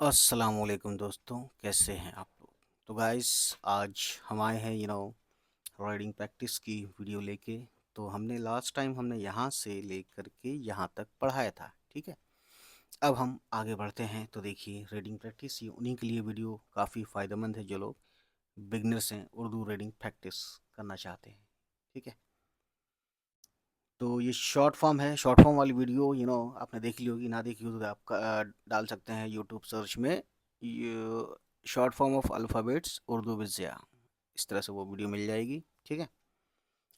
السلام علیکم دوستوں، کیسے ہیں آپ لوگ؟ تو گائس، آج ہم آئے ہیں رائڈنگ پریکٹس کی ویڈیو لے کے. تو ہم نے لاسٹ ٹائم یہاں سے لے کر کے یہاں تک پڑھایا تھا، ٹھیک ہے. اب ہم آگے بڑھتے ہیں. تو دیکھیے، ریڈنگ پریکٹس یہ انہیں کے لیے ویڈیو کافی فائدہ مند ہے جو لوگ بگنرس ہیں، اردو ریڈنگ پریکٹس کرنا چاہتے ہیں، ٹھیک ہے. تو یہ شارٹ فارم ہے. شارٹ فارم والی ویڈیو آپ نے دیکھ لی ہوگی. نہ دیکھی ہو تو آپ ڈال سکتے ہیں یوٹیوب سرچ میں short form of alphabets Urdu وزیا. اس طرح سے وہ ویڈیو مل جائے گی، ٹھیک ہے.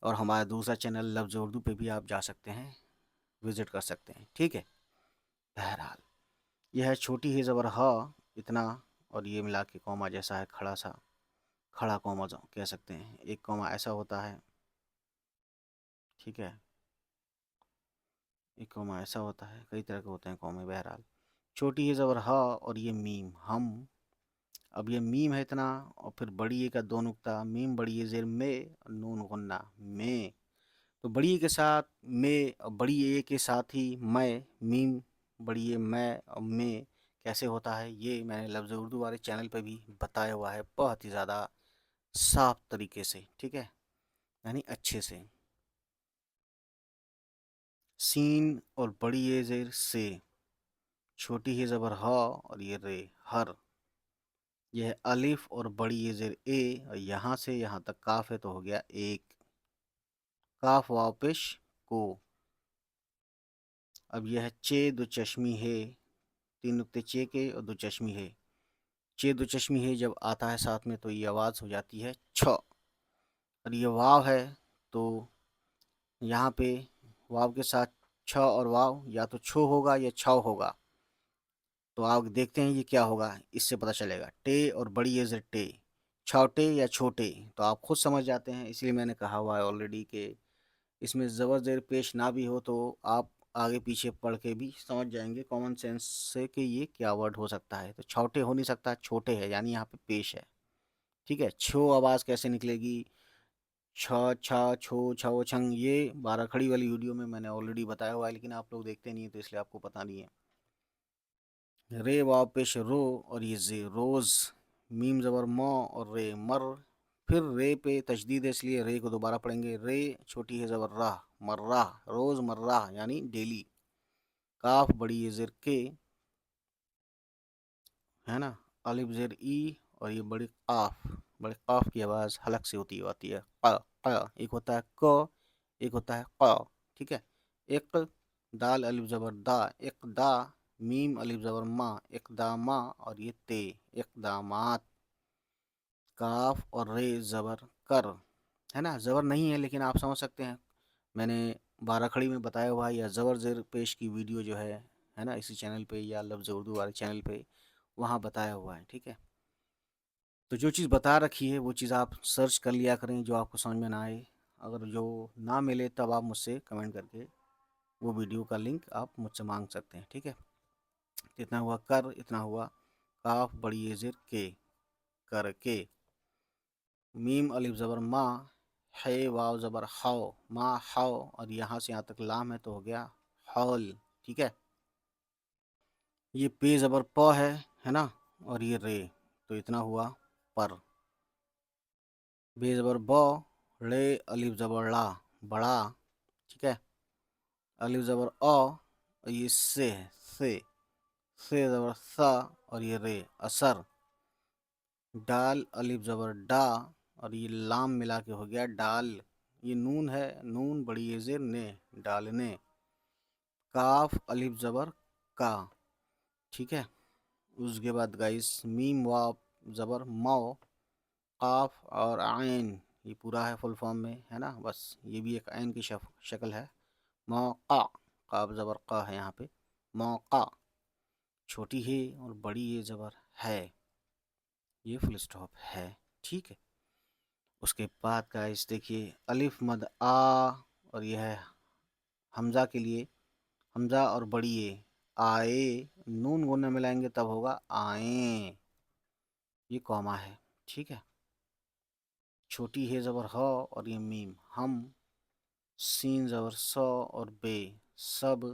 اور ہمارا دوسرا چینل لفظ اردو پہ بھی آپ جا سکتے ہیں، وزٹ کر سکتے ہیں، ٹھیک ہے. بہرحال یہ ہے چھوٹی ہی زبر ہا اتنا، اور یہ ملا کے کوما جیسا ہے، کھڑا سا، کھڑا کوما کہہ سکتے ہیں. ایک کوما ایسا ہوتا ہے، ٹھیک ہے. ایک کوما ایسا ہوتا ہے، کئی طرح کے ہوتے ہیں کومے. بہرحال چھوٹی ہے زبر ہا اور یہ میم ہم. اب یہ میم ہے اتنا، اور پھر بڑی اے کا دو نقطہ، میم بڑی اے زیر میں، نون غنہ میں. تو بڑی اے کے ساتھ میں، اور بڑی اے کے ساتھ ہی میں، میم بڑی اے میں اور میں کیسے ہوتا ہے، یہ میں نے لفظ اردو والے چینل پہ بھی بتایا ہوا ہے، بہت ہی زیادہ صاف طریقے سے، ٹھیک ہے، یعنی اچھے سے. سین اور بڑی اے زیر سے، چھوٹی ہی زبر ہا اور یہ رے ہر. یہ ہے الف اور بڑی اے زیر اے، اور یہاں سے یہاں تک کاف ہے تو ہو گیا ایک. کاف واو پیش کو. اب یہ ہے چے دو چشمی ہے، تین نقطے چے کے اور دو چشمی ہے. چے دو چشمی ہے جب آتا ہے ساتھ میں تو یہ آواز ہو جاتی ہے چھ. اور یہ واو ہے تو یہاں پہ واو کے ساتھ چھ اور واو یا تو چھو ہوگا یا چھاؤ ہوگا. تو آپ دیکھتے ہیں یہ کیا ہوگا، اس سے پتہ چلے گا. ٹے اور بڑی اے زیر ٹے، چھوٹے یا چھوٹے تو آپ خود سمجھ جاتے ہیں. اس لیے میں نے کہا ہوا ہے آلریڈی کہ اس میں زبر زیر پیش نہ بھی ہو تو آپ آگے پیچھے پڑھ کے بھی سمجھ جائیں گے کامن سینس سے کہ یہ کیا ورڈ ہو سکتا ہے. تو چھوٹے ہو نہیں سکتا، چھوٹے ہے، یعنی یہاں پہ پیش ہے، ٹھیک ہے. چھو آواز کیسے نکلے گی، چھا چھا چھو چھو چھنگ. یہ بارہ کھڑی والی ویڈیو میں نے آلریڈی بتایا ہوا ہے، لیکن آپ لوگ دیکھتے نہیں ہیں تو اس لیے آپ کو پتہ نہیں ہے. رے واو پیش رو اور یہ زے روز. میم زبر مو اور رے مر. پھر رے پہ تشدید ہے، اس لیے رے کو دوبارہ پڑھیں گے. رے چھوٹی ہے زبر راہ، مرہ، روز مرہ یعنی ڈیلی. کاف بڑی ہے زیر کے، ہے نا. الف زیر ای اور یہ بڑی قاف. بڑی قاف کی آواز حلق سے ہوتی ہے قا قا. ایک ہوتا ہے کو، ایک ہوتا ہے قا، ٹھیک ہے. ایک دال الف زبر دا، ایک دا. میم الف زبر ما، اقدامہ اور یہ تے، اقدامات. کاف اور رے زبر کر، ہے نا. زبر نہیں ہے لیکن آپ سمجھ سکتے ہیں. میں نے بارہ کھڑی میں بتایا ہوا ہے، یا زبر زیر پیش کی ویڈیو جو ہے نا، اسی چینل پہ یا لفظ اردو والے چینل پہ وہاں بتایا ہوا ہے، ٹھیک ہے. تو جو چیز بتا رکھی ہے وہ چیز آپ سرچ کر لیا کریں، جو آپ کو سمجھ میں نہ آئے. اگر جو نہ ملے تب آپ مجھ سے کمنٹ کر کے وہ ویڈیو کا لنک آپ مجھ سے مانگ سکتے ہیں، ٹھیک ہے. اتنا ہوا کر، اتنا ہوا کاف بڑی اے زیر کے، کر کے. میم الف زبر ما، ہے واو زبر ہاؤ، ما ہاؤ. اور یہاں سے یہاں تک لام ہے تو ہو گیا حول، ٹھیک ہے. یہ پے زبر پ ہے نا، اور یہ رے تو اتنا ہوا پر. بے زبر بو، رے الف زبر لا، بڑا، ٹھیک ہے. الف زبر او اور یہ سے ہے، سے زبر سا اور یہ رے اثر. ڈال الف زبر ڈا اور یہ لام ملا کے ہو گیا ڈال. یہ نون ہے، نون بڑی اے زیر نے، ڈالنے. کاف الف زبر کا، ٹھیک ہے. اس کے بعد گائس میم واو زبر مو، قاف اور عین. یہ پورا ہے فل فارم میں، ہے نا. بس یہ بھی ایک عین کی شکل ہے. موقع، قاف زبر قا ہے یہاں پہ، موقع. چھوٹی ہے اور بڑی ہے زبر ہے، یہ فل اسٹاپ ہے، ٹھیک ہے. اس کے بعد گائس دیکھیے الف مد آ، اور یہ ہے حمزہ کے لیے، حمزہ اور بڑی اے آئے. نون گونے ملائیں گے تب ہوگا آئیں، یہ کوما ہے، ٹھیک ہے. چھوٹی ہے زبر ہو اور یہ میم ہم. سین زبر سو اور بے سب.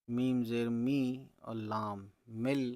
میم زیر می اور لام مل.